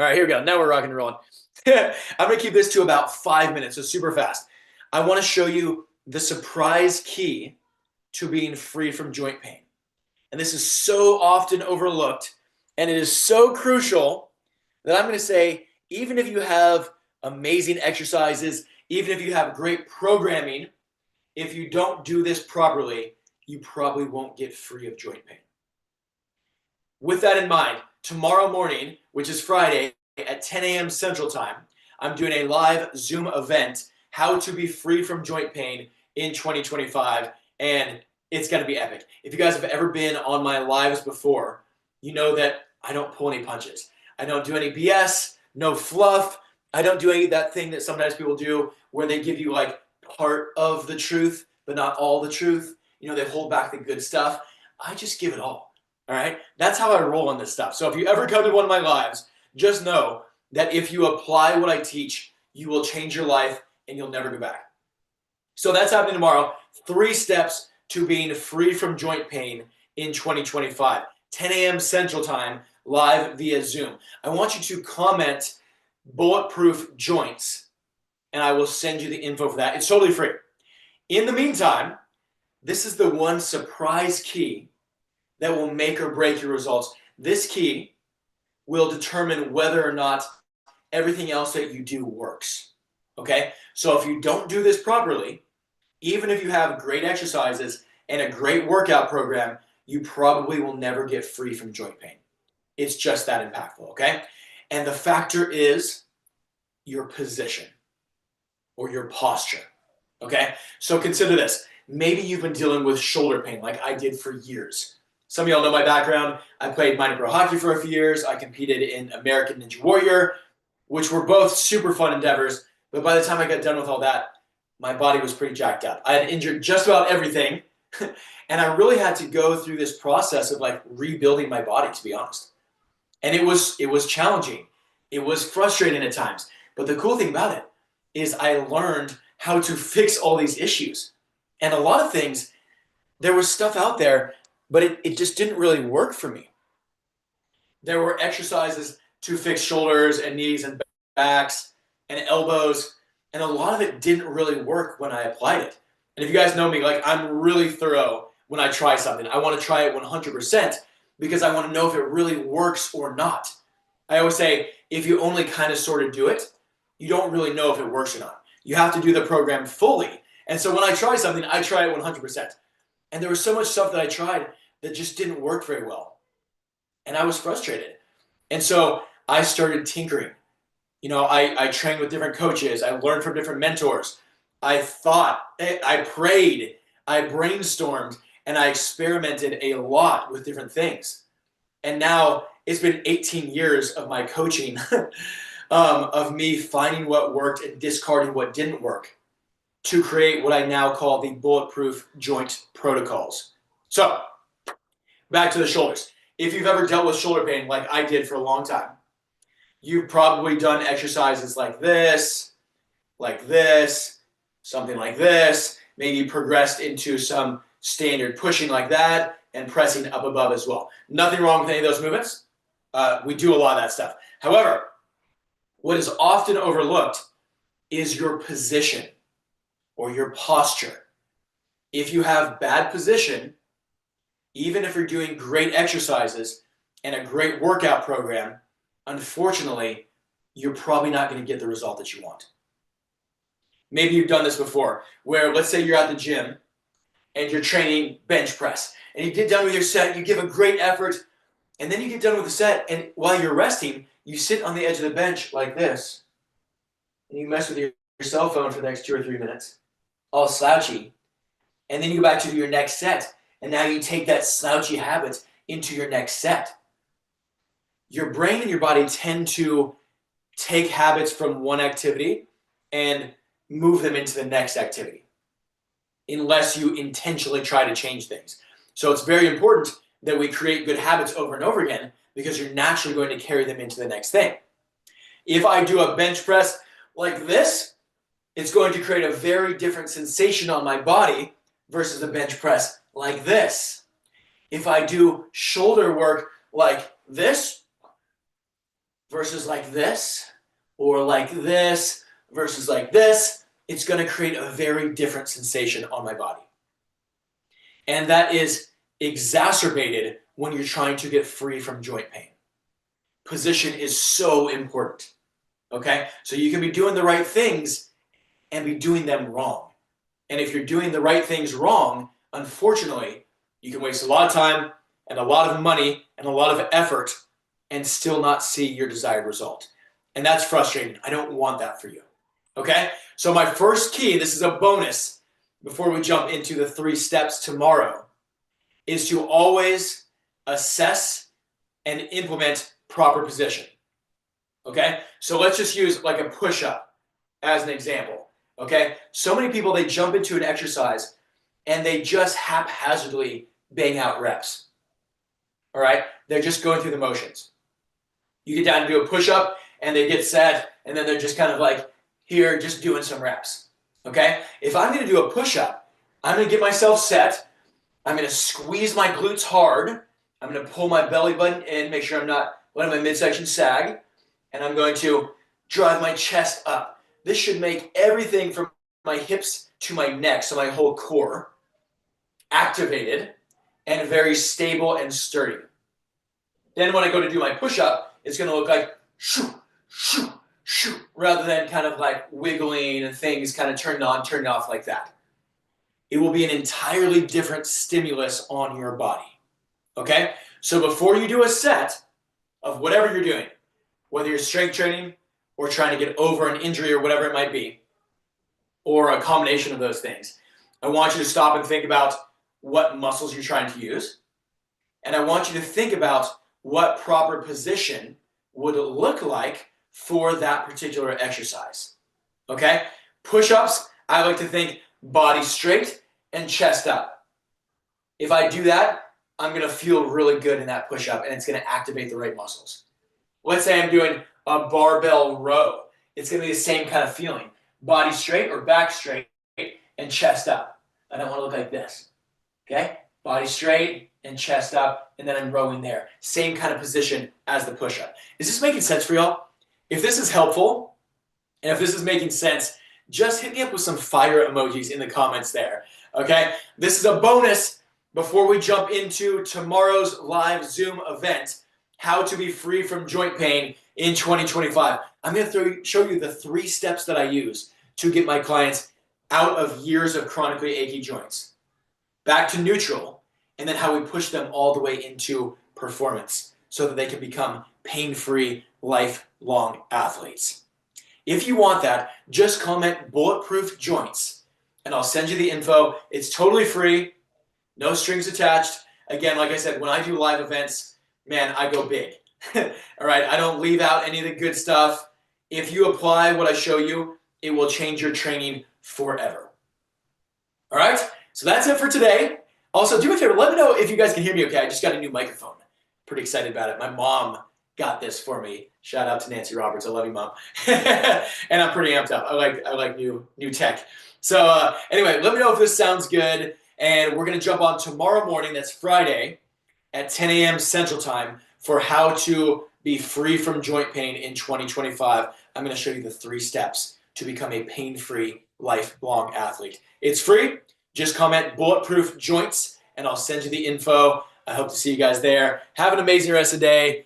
All right, here we go. Now we're rocking and rolling. I'm going to keep this to about 5 minutes, so super fast. I want to show you the surprise key to being free from joint pain. And this is so often overlooked, and it is so crucial that I'm going to say, even if you have amazing exercises, even if you have great programming, if you don't do this properly, you probably won't get free of joint pain. With that in mind, tomorrow morning, which is Friday at 10 a.m. Central Time, I'm doing a live Zoom event, how to be free from joint pain in 2025, and it's going to be epic. If you guys have ever been on my lives before, you know that I don't pull any punches. I don't do any BS, no fluff. I don't do any of that thing that sometimes people do where they give you like part of the truth, but not all the truth. You know, they hold back the good stuff. I just give it all. All right? That's how I roll on this stuff. So if you ever come to one of my lives, just know that if you apply what I teach, you will change your life and you'll never go back. So that's happening tomorrow. 3 steps to being free from joint pain in 2025. 10 a.m. Central Time, live via Zoom. I want you to comment bulletproof joints, and I will send you the info for that. It's totally free. In the meantime, this is the one surprise key that will make or break your results. This key will determine whether or not everything else that you do works. Okay? So if you don't do this properly, even if you have great exercises and a great workout program, you probably will never get free from joint pain. It's just that impactful, okay? And the factor is your position or your posture, okay? So consider this. Maybe you've been dealing with shoulder pain like I did for years. Some of y'all know my background. I played minor pro hockey for a few years. I competed in American Ninja Warrior, which were both super fun endeavors. But by the time I got done with all that, my body was pretty jacked up. I had injured just about everything. And I really had to go through this process of like rebuilding my body, to be honest. And it was challenging. It was frustrating at times. But the cool thing about it is I learned how to fix all these issues. And a lot of things, there was stuff out there, but it just didn't really work for me. There were exercises to fix shoulders and knees and backs and elbows, and a lot of it didn't really work when I applied it. And if you guys know me, like I'm really thorough when I try something. I want to try it 100% because I want to know if it really works or not. I always say, if you only kind of sort of do it, you don't really know if it works or not. You have to do the program fully. And so when I try something, I try it 100%. And there was so much stuff that I tried that just didn't work very well. And I was frustrated. And so I started tinkering. You know, I trained with different coaches. I learned from different mentors. I thought, I prayed, I brainstormed, and I experimented a lot with different things. And now it's been 18 years of my coaching, of me finding what worked and discarding what didn't work to create what I now call the bulletproof joint protocols. So back to the shoulders. If you've ever dealt with shoulder pain like I did for a long time, you've probably done exercises like this, something like this. Maybe you progressed into some standard pushing like that and pressing up above as well. Nothing wrong with any of those movements. We do a lot of that stuff. However, what is often overlooked is your position or your posture. If you have bad position, even if you're doing great exercises and a great workout program, unfortunately, you're probably not going to get the result that you want. Maybe you've done this before, where let's say you're at the gym and you're training bench press, and you get done with your set, you give a great effort, and then you get done with the set, and while you're resting, you sit on the edge of the bench like this, and you mess with your cell phone for the next 2 or 3 minutes, all slouchy, and then you go back to your next set, and now you take that slouchy habit into your next set. Your brain and your body tend to take habits from one activity and move them into the next activity, unless you intentionally try to change things. So it's very important that we create good habits over and over again because you're naturally going to carry them into the next thing. If I do a bench press like this, it's going to create a very different sensation on my body versus a bench press like this. If I do shoulder work like this, versus like this, or like this versus like this, it's going to create a very different sensation on my body. And that is exacerbated when you're trying to get free from joint pain. Position is so important. Okay? So you can be doing the right things and be doing them wrong. And if you're doing the right things wrong, unfortunately, you can waste a lot of time and a lot of money and a lot of effort and still not see your desired result. And that's frustrating. I don't want that for you. Okay? So my first key, this is a bonus before we jump into the 3 steps tomorrow, is to always assess and implement proper position. Okay? So let's just use like a push-up as an example. Okay? So many people, they jump into an exercise and they just haphazardly bang out reps. All right? They're just going through the motions. You get down and do a push-up and they get set and then they're just kind of like here just doing some reps. Okay? If I'm going to do a push-up, I'm going to get myself set. I'm going to squeeze my glutes hard. I'm going to pull my belly button in, make sure I'm not letting my midsection sag. And I'm going to drive my chest up. This should make everything from my hips to my neck, so my whole core, activated and very stable and sturdy. Then when I go to do my push-up, it's going to look like shoo, shoo, shoo, rather than kind of like wiggling and things kind of turned on, turned off like that. It will be an entirely different stimulus on your body. Okay? So before you do a set of whatever you're doing, whether you're strength training or trying to get over an injury or whatever it might be, or a combination of those things, I want you to stop and think about what muscles you're trying to use. And I want you to think about what proper position would look like for that particular exercise. Okay? Push-ups, I like to think body straight and chest up. If I do that, I'm going to feel really good in that push-up and it's going to activate the right muscles. Let's say I'm doing a barbell row. It's going to be the same kind of feeling. Body straight or back straight and chest up. I don't want to look like this. Okay? Body straight and chest up, and then I'm rowing there. Same kind of position as the push-up. Is this making sense for y'all? If this is helpful, and if this is making sense, just hit me up with some fire emojis in the comments there. Okay? This is a bonus before we jump into tomorrow's live Zoom event, how to be free from joint pain in 2025. I'm going to show you the 3 steps that I use to get my clients out of years of chronically achy joints, back to neutral, and then how we push them all the way into performance so that they can become pain-free, lifelong athletes. If you want that, just comment bulletproof joints, and I'll send you the info. It's totally free, no strings attached. Again, like I said, when I do live events, man, I go big. All right, I don't leave out any of the good stuff. If you apply what I show you, it will change your training forever. All right, so that's it for today. Also, do me a favor, let me know if you guys can hear me okay. I just got a new microphone. Pretty excited about it. My mom got this for me. Shout out to Nancy Roberts. I love you, Mom. And I'm pretty amped up. I like new tech. So anyway, let me know if this sounds good. And we're going to jump on tomorrow morning, that's Friday, at 10 a.m. Central Time for how to be free from joint pain in 2025. I'm going to show you the 3 steps to become a pain-free, lifelong athlete. It's free. Just comment bulletproof joints, and I'll send you the info. I hope to see you guys there. Have an amazing rest of the day.